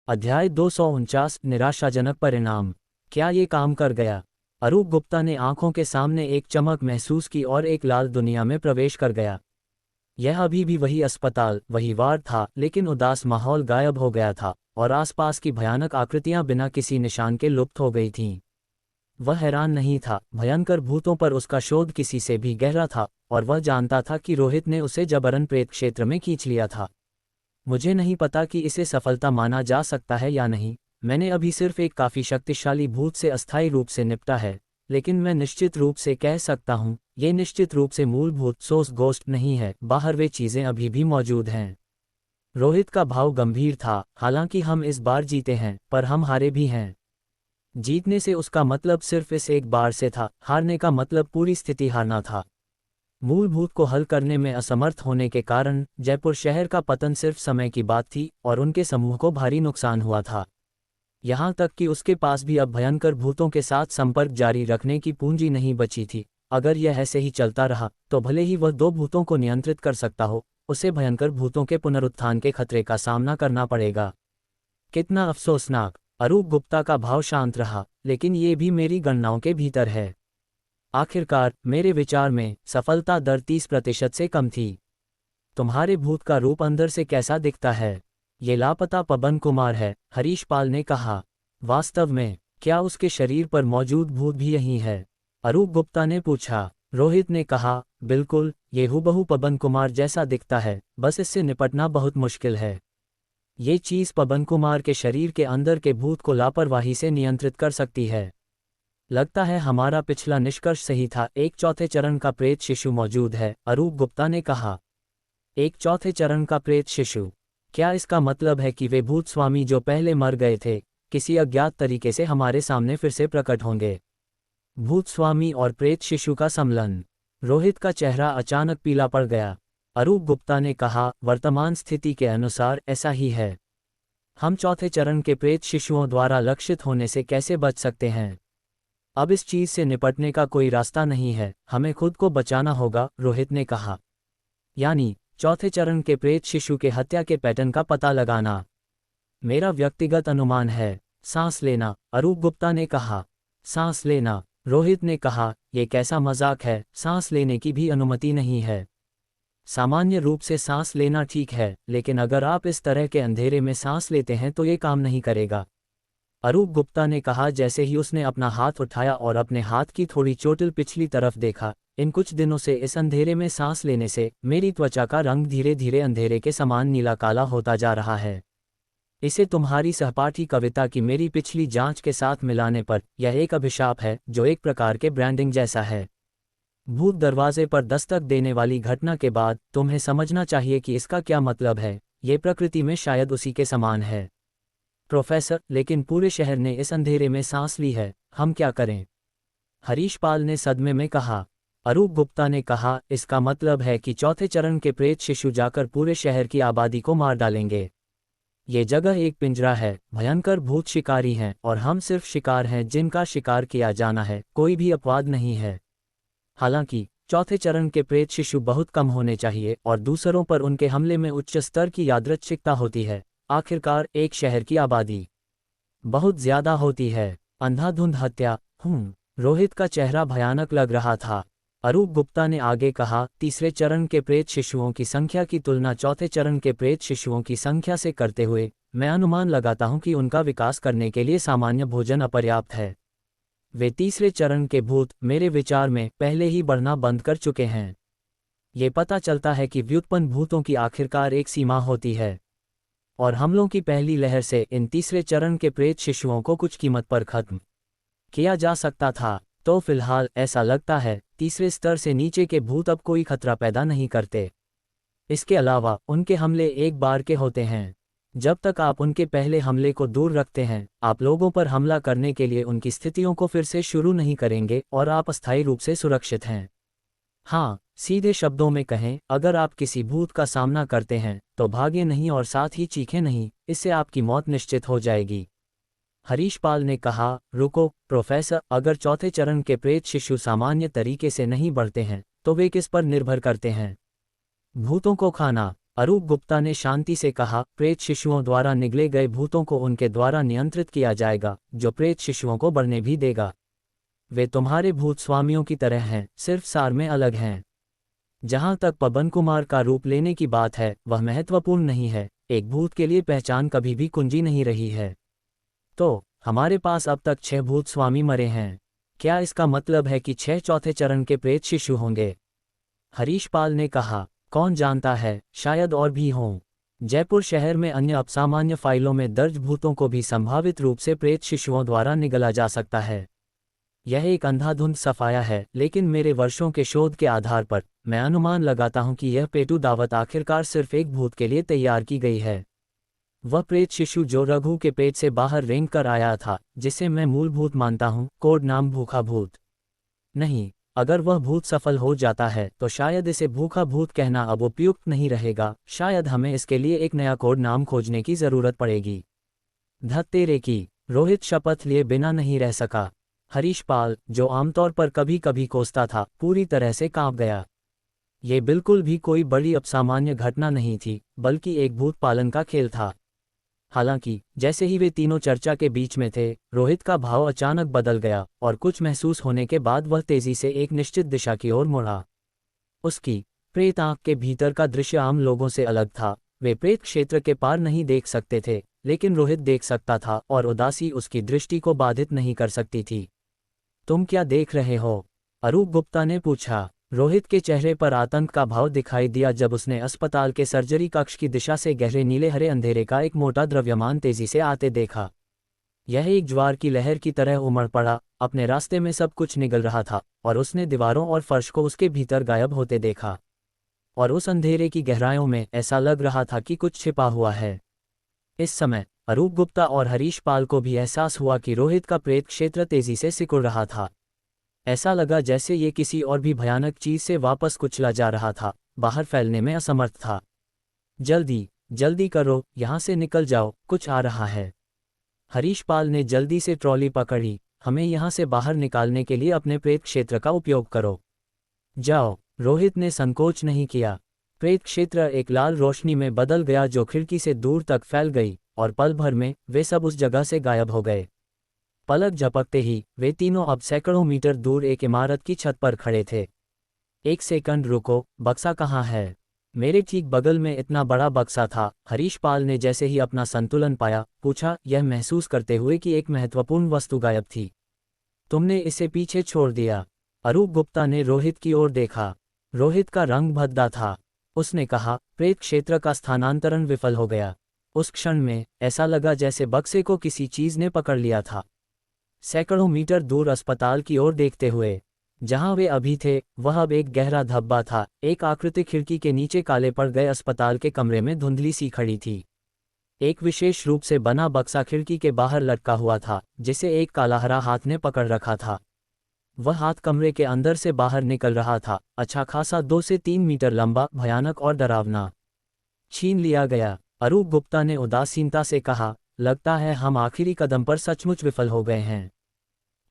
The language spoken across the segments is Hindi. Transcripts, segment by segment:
अध्याय 249 निराशाजनक परिणाम। क्या ये काम कर गया? अरूप गुप्ता ने आंखों के सामने एक चमक महसूस की और एक लाल दुनिया में प्रवेश कर गया। यह अभी भी वही अस्पताल, वही वार्ड था, लेकिन उदास माहौल गायब हो गया था और आसपास की भयानक आकृतियां बिना किसी निशान के लुप्त हो गई थीं। वह हैरान नहीं था, भयंकर भूतों पर उसका शोध किसी से भी गहरा था और वह जानता था कि रोहित ने उसे जबरन प्रेत क्षेत्र में खींच लिया था। मुझे नहीं पता कि इसे सफलता माना जा सकता है या नहीं। मैंने अभी सिर्फ एक काफ़ी शक्तिशाली भूत से अस्थायी रूप से निपटा है, लेकिन मैं निश्चित रूप से कह सकता हूँ, ये निश्चित रूप से मूलभूत सोर्स गोस्ट नहीं है। बाहर वे चीज़ें अभी भी मौजूद हैं। रोहित का भाव गंभीर था। हालांकि हम इस बार जीते हैं, पर हम हारे भी हैं। जीतने से उसका मतलब सिर्फ इस एक बार से था, हारने का मतलब पूरी स्थिति हारना था। मूलभूत को हल करने में असमर्थ होने के कारण जयपुर शहर का पतन सिर्फ समय की बात थी और उनके समूह को भारी नुकसान हुआ था। यहाँ तक कि उसके पास भी अब भयंकर भूतों के साथ संपर्क जारी रखने की पूंजी नहीं बची थी। अगर यह ऐसे ही चलता रहा तो भले ही वह दो भूतों को नियंत्रित कर सकता हो, उसे भयंकर भूतों के पुनरुत्थान के खतरे का सामना करना पड़ेगा। कितना अफसोसनाक। अरूप गुप्ता का भाव शांत रहा, लेकिन ये भी मेरी गणनाओं के भीतर है। आखिरकार मेरे विचार में सफलता दर 30% से कम थी। तुम्हारे भूत का रूप अंदर से कैसा दिखता है? ये लापता पवन कुमार है, हरीश पाल ने कहा। वास्तव में क्या उसके शरीर पर मौजूद भूत भी यही है? अरूप गुप्ता ने पूछा। रोहित ने कहा, बिल्कुल, ये हूबहू पवन कुमार जैसा दिखता है, बस इससे निपटना बहुत मुश्किल है। ये चीज़ पवन कुमार के शरीर के अंदर के भूत को लापरवाही से नियंत्रित कर सकती है। लगता है हमारा पिछला निष्कर्ष सही था। एक चौथे चरण का प्रेत शिशु मौजूद है, अरूप गुप्ता ने कहा। एक चौथे चरण का प्रेत शिशु? क्या इसका मतलब है कि वे भूत स्वामी जो पहले मर गए थे, किसी अज्ञात तरीके से हमारे सामने फिर से प्रकट होंगे? भूत स्वामी और प्रेत शिशु का सम्मिलन। रोहित का चेहरा अचानक पीला पड़ गया। अरूप गुप्ता ने कहा, वर्तमान स्थिति के अनुसार ऐसा ही है। हम चौथे चरण के प्रेत शिशुओं द्वारा लक्षित होने से कैसे बच सकते हैं? अब इस चीज से निपटने का कोई रास्ता नहीं है, हमें खुद को बचाना होगा, रोहित ने कहा। यानी चौथे चरण के प्रेत शिशु के हत्या के पैटर्न का पता लगाना? मेरा व्यक्तिगत अनुमान है। सांस लेना, अरूप गुप्ता ने कहा। सांस लेना, रोहित ने कहा। यह कैसा मजाक है? सांस लेने की भी अनुमति नहीं है। सामान्य रूप से सांस लेना ठीक है, लेकिन अगर आप इस तरह के अंधेरे में सांस लेते हैं तो ये काम नहीं करेगा, अरूप गुप्ता ने कहा जैसे ही उसने अपना हाथ उठाया और अपने हाथ की थोड़ी चोटिल पिछली तरफ देखा। इन कुछ दिनों से इस अंधेरे में सांस लेने से मेरी त्वचा का रंग धीरे धीरे अंधेरे के समान नीला काला होता जा रहा है। इसे तुम्हारी सहपाठी कविता की मेरी पिछली जांच के साथ मिलाने पर यह एक अभिशाप है, जो एक प्रकार के ब्रांडिंग जैसा है। भूत दरवाजे पर दस्तक देने वाली घटना के बाद तुम्हें समझना चाहिए कि इसका क्या मतलब है। ये प्रकृति में शायद उसी के समान है। प्रोफेसर, लेकिन पूरे शहर ने इस अंधेरे में सांस ली है, हम क्या करें? हरीश पाल ने सदमे में कहा। अरूप गुप्ता ने कहा, इसका मतलब है कि चौथे चरण के प्रेत शिशु जाकर पूरे शहर की आबादी को मार डालेंगे। ये जगह एक पिंजरा है, भयंकर भूत शिकारी हैं और हम सिर्फ शिकार हैं जिनका शिकार किया जाना है, कोई भी अपवाद नहीं है। हालांकि चौथे चरण के प्रेत शिशु बहुत कम होने चाहिए और दूसरों पर उनके हमले में उच्च स्तर की यादृच्छिकता होती है। आखिरकार एक शहर की आबादी बहुत ज्यादा होती है। अंधाधुंध हत्या। रोहित का चेहरा भयानक लग रहा था। अरूप गुप्ता ने आगे कहा, तीसरे चरण के प्रेत शिशुओं की संख्या की तुलना चौथे चरण के प्रेत शिशुओं की संख्या से करते हुए मैं अनुमान लगाता हूं कि उनका विकास करने के लिए सामान्य भोजन अपर्याप्त है। वे तीसरे चरण के भूत मेरे विचार में पहले ही बढ़ना बंद कर चुके हैं। ये पता चलता है कि व्युत्पन्न भूतों की आखिरकार एक सीमा होती है और हमलों की पहली लहर से इन तीसरे चरण के प्रेत शिशुओं को कुछ कीमत पर खत्म किया जा सकता था। तो फिलहाल ऐसा लगता है तीसरे स्तर से नीचे के भूत अब कोई खतरा पैदा नहीं करते। इसके अलावा उनके हमले एक बार के होते हैं। जब तक आप उनके पहले हमले को दूर रखते हैं, आप लोगों पर हमला करने के लिए उनकी स्थितियों को फिर से शुरू नहीं करेंगे और आप अस्थायी रूप से सुरक्षित हैं। हाँ, सीधे शब्दों में कहें, अगर आप किसी भूत का सामना करते हैं तो भागे नहीं और साथ ही चीखें नहीं, इससे आपकी मौत निश्चित हो जाएगी। हरीश पाल ने कहा, रुको प्रोफेसर, अगर चौथे चरण के प्रेत शिशु सामान्य तरीके से नहीं बढ़ते हैं तो वे किस पर निर्भर करते हैं? भूतों को खाना, अरूप गुप्ता ने शांति से कहा, प्रेत शिशुओं द्वारा निगले गए भूतों को उनके द्वारा नियंत्रित किया जाएगा, जो प्रेत शिशुओं को बढ़ने भी देगा। वे तुम्हारे भूत स्वामियों की तरह हैं, सिर्फ सार में अलग हैं। जहां तक पवन कुमार का रूप लेने की बात है, वह महत्वपूर्ण नहीं है। एक भूत के लिए पहचान कभी भी कुंजी नहीं रही है। तो हमारे पास अब तक 6 भूत स्वामी मरे हैं। क्या इसका मतलब है कि 6 चौथे चरण के प्रेत शिशु होंगे? हरीश पाल ने कहा, कौन जानता है, शायद और भी हों। जयपुर शहर में अन्य अपसामान्य फाइलों में दर्ज भूतों को भी संभावित रूप से प्रेत शिशुओं द्वारा निगला जा सकता है। यह एक अंधाधुंध सफाया है, लेकिन मेरे वर्षों के शोध के आधार पर मैं अनुमान लगाता हूं कि यह पेटू दावत आखिरकार सिर्फ एक भूत के लिए तैयार की गई है। वह प्रेत शिशु जो रघु के पेट से बाहर रेंग कर आया था, जिसे मैं मूल भूत मानता हूं, कोड नाम भूखा भूत। नहीं, अगर वह भूत सफल हो जाता है तो शायद इसे भूखा भूत कहना अब उपयुक्त नहीं रहेगा। शायद हमें इसके लिए एक नया कोड नाम खोजने की जरूरत पड़ेगी। धत्तेरे की, रोहित शपथ लिए बिना नहीं रह सका। हरीश पाल, जो आमतौर पर कभी कभी कोसता था, पूरी तरह से कांप गया। ये बिल्कुल भी कोई बड़ी अपसामान्य घटना नहीं थी, बल्कि एक भूत पालन का खेल था। हालांकि जैसे ही वे तीनों चर्चा के बीच में थे, रोहित का भाव अचानक बदल गया और कुछ महसूस होने के बाद वह तेजी से एक निश्चित दिशा की ओर मुड़ा। उसकी प्रेत आंख के भीतर का दृश्य आम लोगों से अलग था। वे प्रेत क्षेत्र के पार नहीं देख सकते थे, लेकिन रोहित देख सकता था और उदासी उसकी दृष्टि को बाधित नहीं कर सकती थी। तुम क्या देख रहे हो? अरूप गुप्ता ने पूछा। रोहित के चेहरे पर आतंक का भाव दिखाई दिया जब उसने अस्पताल के सर्जरी कक्ष की दिशा से गहरे नीले हरे अंधेरे का एक मोटा द्रव्यमान तेजी से आते देखा। यह एक ज्वार की लहर की तरह उमड़ पड़ा, अपने रास्ते में सब कुछ निगल रहा था और उसने दीवारों और फर्श को उसके भीतर गायब होते देखा। और उस अंधेरे की गहराइयों में ऐसा लग रहा था कि कुछ छिपा हुआ है। इस समय अरूप गुप्ता और हरीश पाल को भी एहसास हुआ कि रोहित का प्रेत क्षेत्र तेजी से सिकुड़ रहा था। ऐसा लगा जैसे ये किसी और भी भयानक चीज से वापस कुचला जा रहा था, बाहर फैलने में असमर्थ था। जल्दी जल्दी करो, यहां से निकल जाओ, कुछ आ रहा है। हरीश पाल ने जल्दी से ट्रॉली पकड़ी। हमें यहां से बाहर निकालने के लिए अपने प्रेत क्षेत्र का उपयोग करो। जाओ। रोहित ने संकोच नहीं किया। प्रेत क्षेत्र एक लाल रोशनी में बदल गया जो खिड़की से दूर तक फैल गई, और पल भर में वे सब उस जगह से गायब हो गए। पलक झपकते ही वे तीनों अब सैकड़ों मीटर दूर एक इमारत की छत पर खड़े थे। एक सेकंड रुको, बक्सा कहाँ है? मेरे ठीक बगल में इतना बड़ा बक्सा था। हरीश पाल ने जैसे ही अपना संतुलन पाया, पूछा, यह महसूस करते हुए कि एक महत्वपूर्ण वस्तु गायब थी। तुमने इसे पीछे छोड़ दिया। अरूप गुप्ता ने रोहित की ओर देखा। रोहित का रंग भद्दा था। उसने कहा, प्रेत क्षेत्र का स्थानांतरण विफल हो गया। उस क्षण में ऐसा लगा जैसे बक्से को किसी चीज ने पकड़ लिया था। सैकड़ों मीटर दूर अस्पताल की ओर देखते हुए, जहां वे अभी थे, वह अब एक गहरा धब्बा था। एक आकृति खिड़की के नीचे काले पड़ गए अस्पताल के कमरे में धुंधली सी खड़ी थी। एक विशेष रूप से बना बक्सा खिड़की के बाहर लटका हुआ था, जिसे एक कालाहरा हाथ ने पकड़ रखा था। वह हाथ कमरे के अंदर से बाहर निकल रहा था, अच्छा खासा 2 से 3 मीटर लंबा, भयानक और डरावना। छीन लिया गया। अरूप गुप्ता ने उदासीनता से कहा, लगता है हम आखिरी कदम पर सचमुच विफल हो गए हैं।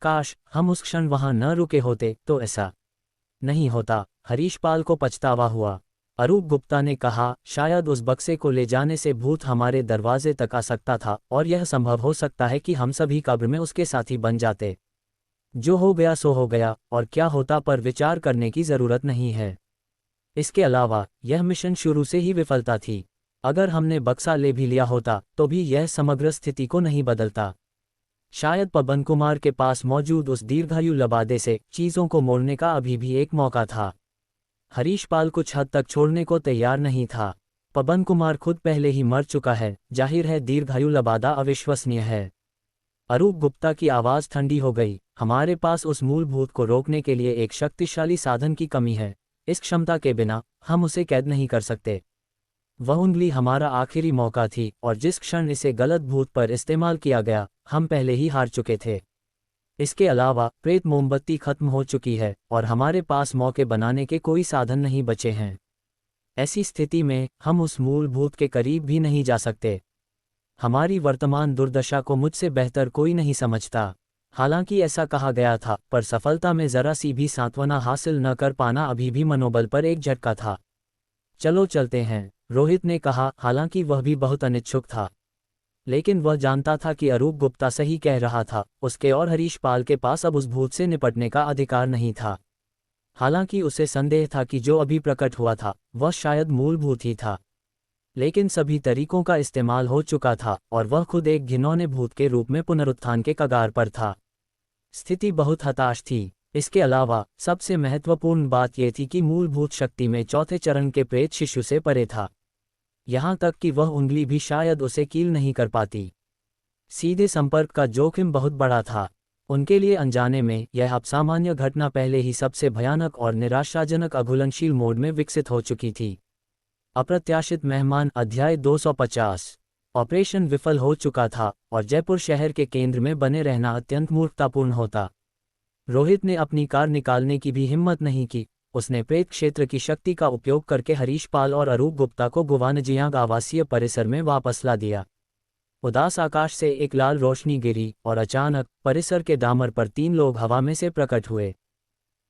काश हम उस क्षण वहां न रुके होते तो ऐसा नहीं होता। हरीश पाल को पछतावा हुआ। अरूप गुप्ता ने कहा, शायद उस बक्से को ले जाने से भूत हमारे दरवाजे तक आ सकता था, और यह संभव हो सकता है कि हम सभी कब्र में उसके साथी बन जाते। जो हो गया सो हो गया, और क्या होता पर विचार करने की जरूरत नहीं है। इसके अलावा यह मिशन शुरू से ही विफलता थी। अगर हमने बक्सा ले भी लिया होता तो भी यह समग्र स्थिति को नहीं बदलता। शायद पवन कुमार के पास मौजूद उस दीर्घायु लबादे से चीजों को मोड़ने का अभी भी एक मौका था। हरीश पाल कुछ हद तक छोड़ने को तैयार नहीं था। पवन कुमार खुद पहले ही मर चुका है, जाहिर है दीर्घायु लबादा अविश्वसनीय है। अरूप गुप्ता की आवाज ठंडी हो गई। हमारे पास उस मूलभूत को रोकने के लिए एक शक्तिशाली साधन की कमी है। इस क्षमता के बिना हम उसे कैद नहीं कर सकते। वह उंगली हमारा आखिरी मौका थी, और जिस क्षण इसे गलत भूत पर इस्तेमाल किया गया, हम पहले ही हार चुके थे। इसके अलावा प्रेत मोमबत्ती खत्म हो चुकी है, और हमारे पास मौके बनाने के कोई साधन नहीं बचे हैं। ऐसी स्थिति में हम उस मूलभूत के करीब भी नहीं जा सकते। हमारी वर्तमान दुर्दशा को मुझसे बेहतर कोई नहीं समझता। हालांकि ऐसा कहा गया था, पर सफलता में जरा सी भी सांत्वना हासिल न कर पाना अभी भी मनोबल पर एक झटका था। चलो चलते हैं, रोहित ने कहा, हालांकि वह भी बहुत अनिच्छुक था। लेकिन वह जानता था कि अरूप गुप्ता सही कह रहा था, उसके और हरीश पाल के पास अब उस भूत से निपटने का अधिकार नहीं था। हालांकि उसे संदेह था कि जो अभी प्रकट हुआ था वह शायद मूलभूत ही था, लेकिन सभी तरीकों का इस्तेमाल हो चुका था और वह खुद एक घिनौने भूत के रूप में पुनरुत्थान के कगार पर था। स्थिति बहुत हताश थी। इसके अलावा सबसे महत्वपूर्ण बात यह थी कि मूलभूत शक्ति में चौथे चरण के प्रेत शिशु से परे था, यहाँ तक कि वह उंगली भी शायद उसे कील नहीं कर पाती। सीधे संपर्क का जोखिम बहुत बड़ा था। उनके लिए अनजाने में यह असामान्य घटना पहले ही सबसे भयानक और निराशाजनक अघुलनशील मोड में विकसित हो चुकी थी। अप्रत्याशित मेहमान अध्याय 250। ऑपरेशन विफल हो चुका था और जयपुर शहर के केंद्र में बने रहना अत्यंत मूर्खतापूर्ण होता। रोहित ने अपनी कार निकालने की भी हिम्मत नहीं की। उसने प्रेत क्षेत्र की शक्ति का उपयोग करके हरीश पाल और अरूप गुप्ता को गुवानजियांग आवासीय परिसर में वापस ला दिया। उदास आकाश से एक लाल रोशनी गिरी और अचानक परिसर के डामर पर 3 लोग हवा में से प्रकट हुए।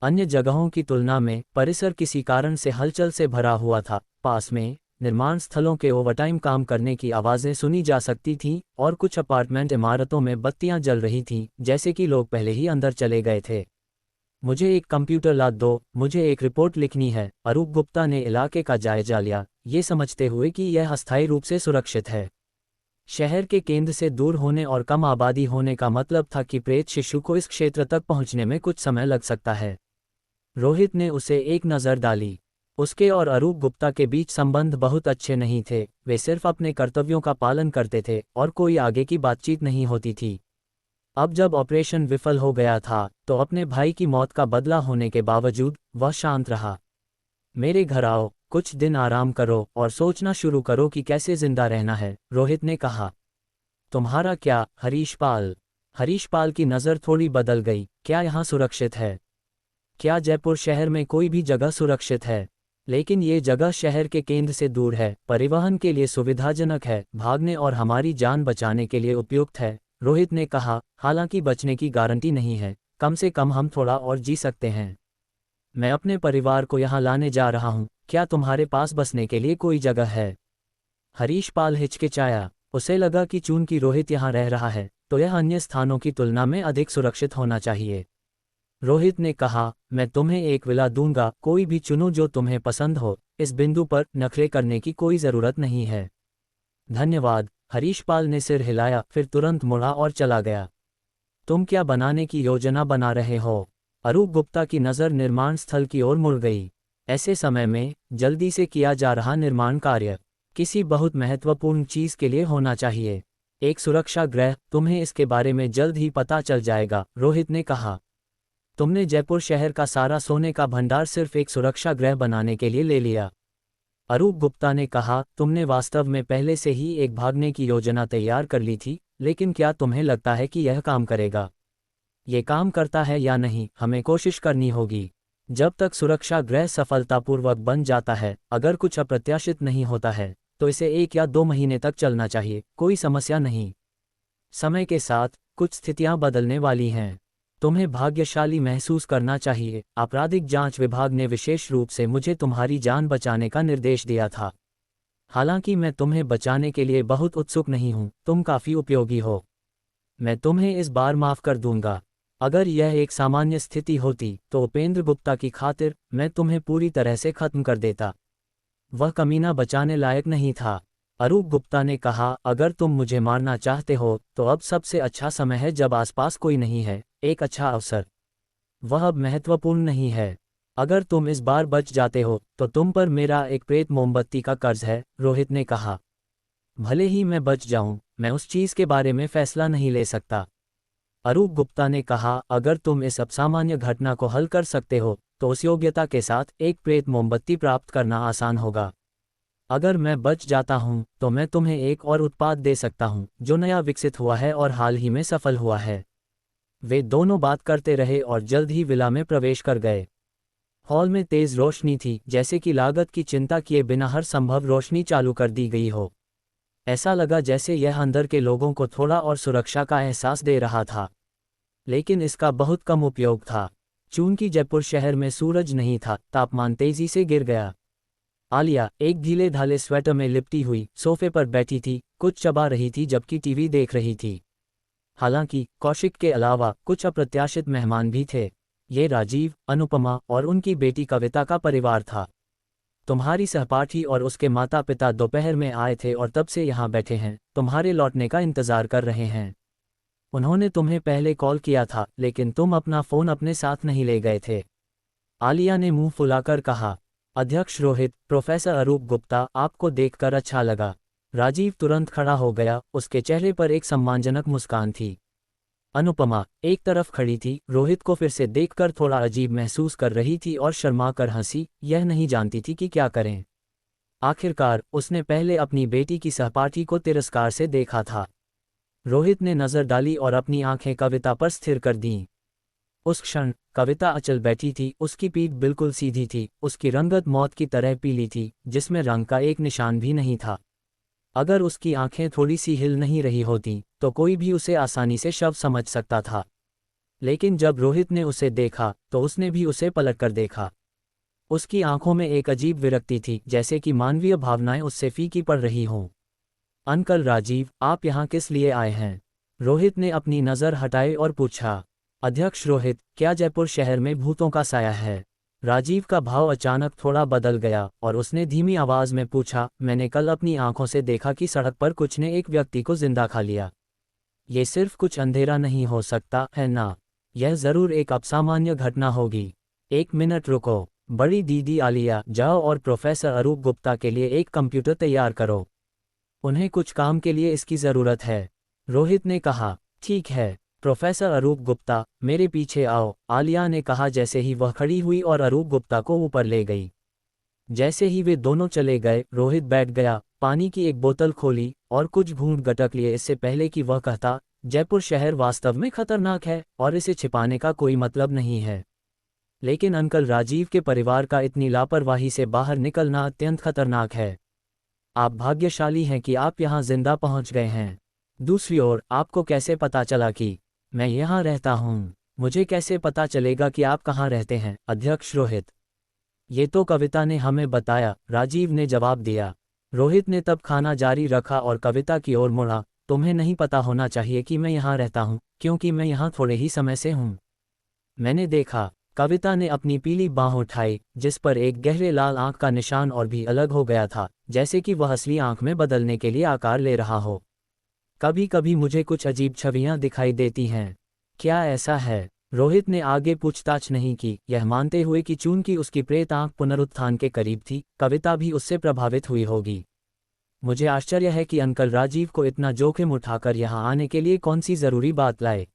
अन्य जगहों की तुलना में परिसर किसी कारण से हलचल से भरा हुआ था। पास में निर्माण स्थलों के ओवरटाइम काम करने की आवाज़ें सुनी जा सकती थीं और कुछ अपार्टमेंट इमारतों में बत्तियां जल रही थीं, जैसे कि लोग पहले ही अंदर चले गए थे। मुझे एक कंप्यूटर ला दो, मुझे एक रिपोर्ट लिखनी है। अरूप गुप्ता ने इलाके का जायजा लिया, ये समझते हुए कि यह अस्थायी रूप से सुरक्षित है। शहर के केंद्र से दूर होने और कम आबादी होने का मतलब था कि प्रेत शिशु को इस क्षेत्र तक पहुंचने में कुछ समय लग सकता है। रोहित ने उसे एक नज़र डाली। उसके और अरूप गुप्ता के बीच संबंध बहुत अच्छे नहीं थे, वे सिर्फ अपने कर्तव्यों का पालन करते थे और कोई आगे की बातचीत नहीं होती थी। अब जब ऑपरेशन विफल हो गया था तो अपने भाई की मौत का बदला होने के बावजूद वह शांत रहा। मेरे घर आओ, कुछ दिन आराम करो और सोचना शुरू करो कि कैसे जिंदा रहना है, रोहित ने कहा। तुम्हारा क्या, हरीश पाल? हरीश पाल की नज़र थोड़ी बदल गई। क्या यहाँ सुरक्षित है? क्या जयपुर शहर में कोई भी जगह सुरक्षित है? लेकिन ये जगह शहर के केंद्र से दूर है, परिवहन के लिए सुविधाजनक है, भागने और हमारी जान बचाने के लिए उपयुक्त है, रोहित ने कहा। हालांकि बचने की गारंटी नहीं है, कम से कम हम थोड़ा और जी सकते हैं। मैं अपने परिवार को यहाँ लाने जा रहा हूँ, क्या तुम्हारे पास बसने के लिए कोई जगह है? हरीश पाल हिचकिचाया। उसे लगा कि चूंकि रोहित यहाँ रह रहा है तो यह अन्य स्थानों की तुलना में अधिक सुरक्षित होना चाहिए। रोहित ने कहा, मैं तुम्हें एक विला दूंगा, कोई भी चुनो जो तुम्हें पसंद हो, इस बिंदु पर नखरे करने की कोई ज़रूरत नहीं है। धन्यवाद, हरीश पाल ने सिर हिलाया, फिर तुरंत मुड़ा और चला गया। तुम क्या बनाने की योजना बना रहे हो? अरूप गुप्ता की नज़र निर्माण स्थल की ओर मुड़ गई। ऐसे समय में जल्दी से किया जा रहा निर्माण कार्य किसी बहुत महत्वपूर्ण चीज़ के लिए होना चाहिए। एक सुरक्षा गृह, तुम्हें इसके बारे में जल्द ही पता चल जाएगा, रोहित ने कहा। तुमने जयपुर शहर का सारा सोने का भंडार सिर्फ एक सुरक्षा गृह बनाने के लिए ले लिया। अरूप गुप्ता ने कहा, तुमने वास्तव में पहले से ही एक भागने की योजना तैयार कर ली थी, लेकिन क्या तुम्हें लगता है कि यह काम करेगा? ये काम करता है या नहीं, हमें कोशिश करनी होगी। जब तक सुरक्षा गृह सफलतापूर्वक बन जाता है, अगर कुछ अप्रत्याशित नहीं होता है तो इसे 1 या 2 महीने तक चलना चाहिए, कोई समस्या नहीं। समय के साथ कुछ स्थितियां बदलने वाली हैं। तुम्हें भाग्यशाली महसूस करना चाहिए। आपराधिक जांच विभाग ने विशेष रूप से मुझे तुम्हारी जान बचाने का निर्देश दिया था। हालांकि मैं तुम्हें बचाने के लिए बहुत उत्सुक नहीं हूं, तुम काफ़ी उपयोगी हो। मैं तुम्हें इस बार माफ़ कर दूंगा। अगर यह एक सामान्य स्थिति होती तो उपेंद्र गुप्ता की खातिर मैं तुम्हें पूरी तरह से खत्म कर देता। वह कमीना बचाने लायक नहीं था, अरूप गुप्ता ने कहा। अगर तुम मुझे मारना चाहते हो तो अब सबसे अच्छा समय है जब आसपास कोई नहीं है, एक अच्छा अवसर। वह अब महत्वपूर्ण नहीं है। अगर तुम इस बार बच जाते हो तो तुम पर मेरा एक प्रेत मोमबत्ती का कर्ज है, रोहित ने कहा। भले ही मैं बच जाऊं, मैं उस चीज़ के बारे में फैसला नहीं ले सकता, अरूप गुप्ता ने कहा। अगर तुम इस असामान्य घटना को हल कर सकते हो तो उस योग्यता के साथ एक प्रेत मोमबत्ती प्राप्त करना आसान होगा। अगर मैं बच जाता हूं तो मैं तुम्हें एक और उत्पाद दे सकता हूं जो नया विकसित हुआ है और हाल ही में सफल हुआ है। वे दोनों बात करते रहे और जल्द ही विला में प्रवेश कर गए। हॉल में तेज रोशनी थी, जैसे कि लागत की चिंता किए बिना हर संभव रोशनी चालू कर दी गई हो। ऐसा लगा जैसे यह अंदर के लोगों को थोड़ा और सुरक्षा का एहसास दे रहा था, लेकिन इसका बहुत कम उपयोग था। चूंकि जयपुर शहर में सूरज नहीं था, तापमान तेजी से गिर गया। आलिया एक ढीले ढाले स्वेटर में लिपटी हुई सोफे पर बैठी थी, कुछ चबा रही थी जबकि टीवी देख रही थी। हालांकि कौशिक के अलावा कुछ अप्रत्याशित मेहमान भी थे। ये राजीव, अनुपमा और उनकी बेटी कविता का परिवार था। तुम्हारी सहपाठी और उसके माता पिता दोपहर में आए थे और तब से यहाँ बैठे हैं, तुम्हारे लौटने का इंतजार कर रहे हैं। उन्होंने तुम्हें पहले कॉल किया था लेकिन तुम अपना फ़ोन अपने साथ नहीं ले गए थे। आलिया ने मुंह फुलाकर कहा। अध्यक्ष रोहित, प्रोफेसर अरूप गुप्ता, आपको देखकर अच्छा लगा। राजीव तुरंत खड़ा हो गया, उसके चेहरे पर एक सम्मानजनक मुस्कान थी। अनुपमा एक तरफ खड़ी थी, रोहित को फिर से देखकर थोड़ा अजीब महसूस कर रही थी और शर्मा कर हंसी, यह नहीं जानती थी कि क्या करें। आखिरकार उसने पहले अपनी बेटी की सहपाठी को तिरस्कार से देखा था। रोहित ने नज़र डाली और अपनी आंखें कविता पर स्थिर कर दीं। उस क्षण कविता अचल बैठी थी, उसकी पीठ बिल्कुल सीधी थी, उसकी रंगत मौत की तरह पीली थी, जिसमें रंग का एक निशान भी नहीं था। अगर उसकी आंखें थोड़ी सी हिल नहीं रही होतीं, तो कोई भी उसे आसानी से शव समझ सकता था। लेकिन जब रोहित ने उसे देखा, तो उसने भी उसे पलटकर देखा। उसकी आंखों में एक अजीब विरक्ति थी, जैसे कि मानवीय भावनाएं उससे फीकी पड़ रही हों। अंकल राजीव, आप यहाँ किस लिए आए हैं? रोहित ने अपनी नज़र हटाई और पूछा। अध्यक्ष रोहित, क्या जयपुर शहर में भूतों का साया है? राजीव का भाव अचानक थोड़ा बदल गया और उसने धीमी आवाज में पूछा, मैंने कल अपनी आंखों से देखा कि सड़क पर कुछ ने एक व्यक्ति को जिंदा खा लिया। ये सिर्फ कुछ अंधेरा नहीं हो सकता है ना? यह जरूर एक असामान्य घटना होगी। एक मिनट रुको, बड़ी दीदी आलिया, जाओ और प्रोफेसर अरूप गुप्ता के लिए एक कंप्यूटर तैयार करो। उन्हें कुछ काम के लिए इसकी ज़रूरत है। रोहित ने कहा। ठीक है प्रोफेसर अरूप गुप्ता, मेरे पीछे आओ, आलिया ने कहा जैसे ही वह खड़ी हुई और अरूप गुप्ता को ऊपर ले गई। जैसे ही वे दोनों चले गए, रोहित बैठ गया, पानी की एक बोतल खोली और कुछ घूंट गटक लिए इससे पहले कि वह कहता, जयपुर शहर वास्तव में खतरनाक है और इसे छिपाने का कोई मतलब नहीं है। लेकिन अंकल राजीव के परिवार का इतनी लापरवाही से बाहर निकलना अत्यंत खतरनाक है। आप भाग्यशाली हैं कि आप यहाँ जिंदा पहुँच गए हैं। दूसरी ओर, आपको कैसे पता चला कि मैं यहाँ रहता हूँ? मुझे कैसे पता चलेगा कि आप कहाँ रहते हैं, अध्यक्ष रोहित? ये तो कविता ने हमें बताया, राजीव ने जवाब दिया। रोहित ने तब खाना जारी रखा और कविता की ओर मुड़ा। तुम्हें नहीं पता होना चाहिए कि मैं यहाँ रहता हूँ, क्योंकि मैं यहाँ थोड़े ही समय से हूँ। मैंने देखा। कविता ने अपनी पीली बाँह उठाई, जिस पर एक गहरे लाल आंख का निशान और भी अलग हो गया था, जैसे कि वह असली आंख में बदलने के लिए आकार ले रहा हो। कभी कभी मुझे कुछ अजीब छवियां दिखाई देती हैं। क्या ऐसा है? रोहित ने आगे पूछताछ नहीं की, यह मानते हुए कि चूंकि उसकी प्रेत आंख पुनरुत्थान के करीब थी, कविता भी उससे प्रभावित हुई होगी। मुझे आश्चर्य है कि अंकल राजीव को इतना जोखिम उठाकर यहाँ आने के लिए कौन सी जरूरी बात लाए।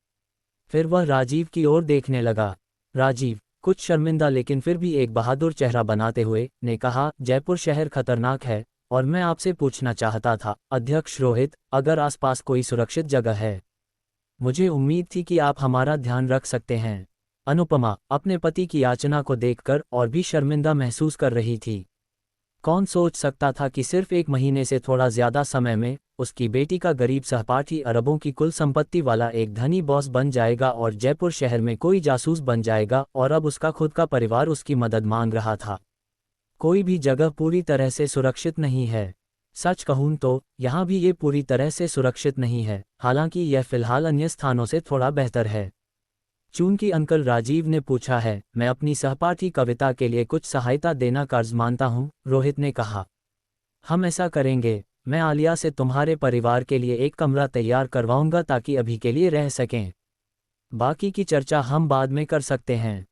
फिर वह राजीव की ओर देखने लगा। राजीव, कुछ शर्मिंदा लेकिन फिर भी एक बहादुर चेहरा बनाते हुए, ने कहा, जयपुर शहर खतरनाक है और मैं आपसे पूछना चाहता था, अध्यक्ष रोहित, अगर आसपास कोई सुरक्षित जगह है। मुझे उम्मीद थी कि आप हमारा ध्यान रख सकते हैं। अनुपमा अपने पति की याचना को देखकर और भी शर्मिंदा महसूस कर रही थी। कौन सोच सकता था कि सिर्फ एक महीने से थोड़ा ज्यादा समय में उसकी बेटी का गरीब सहपाठी अरबों की कुल संपत्ति वाला एक धनी बॉस बन जाएगा और जयपुर शहर में कोई जासूस बन जाएगा और अब उसका खुद का परिवार उसकी मदद मांग रहा था। कोई भी जगह पूरी तरह से सुरक्षित नहीं है। सच कहूं तो यहाँ भी ये पूरी तरह से सुरक्षित नहीं है, हालांकि यह फिलहाल अन्य स्थानों से थोड़ा बेहतर है। चूंकि अंकल राजीव ने पूछा है, मैं अपनी सहपाठी कविता के लिए कुछ सहायता देना कर्ज मानता हूँ, रोहित ने कहा। हम ऐसा करेंगे। मैं आलिया से तुम्हारे परिवार के लिए एक कमरा तैयार करवाऊंगा ताकि अभी के लिए रह सकें। बाकी की चर्चा हम बाद में कर सकते हैं।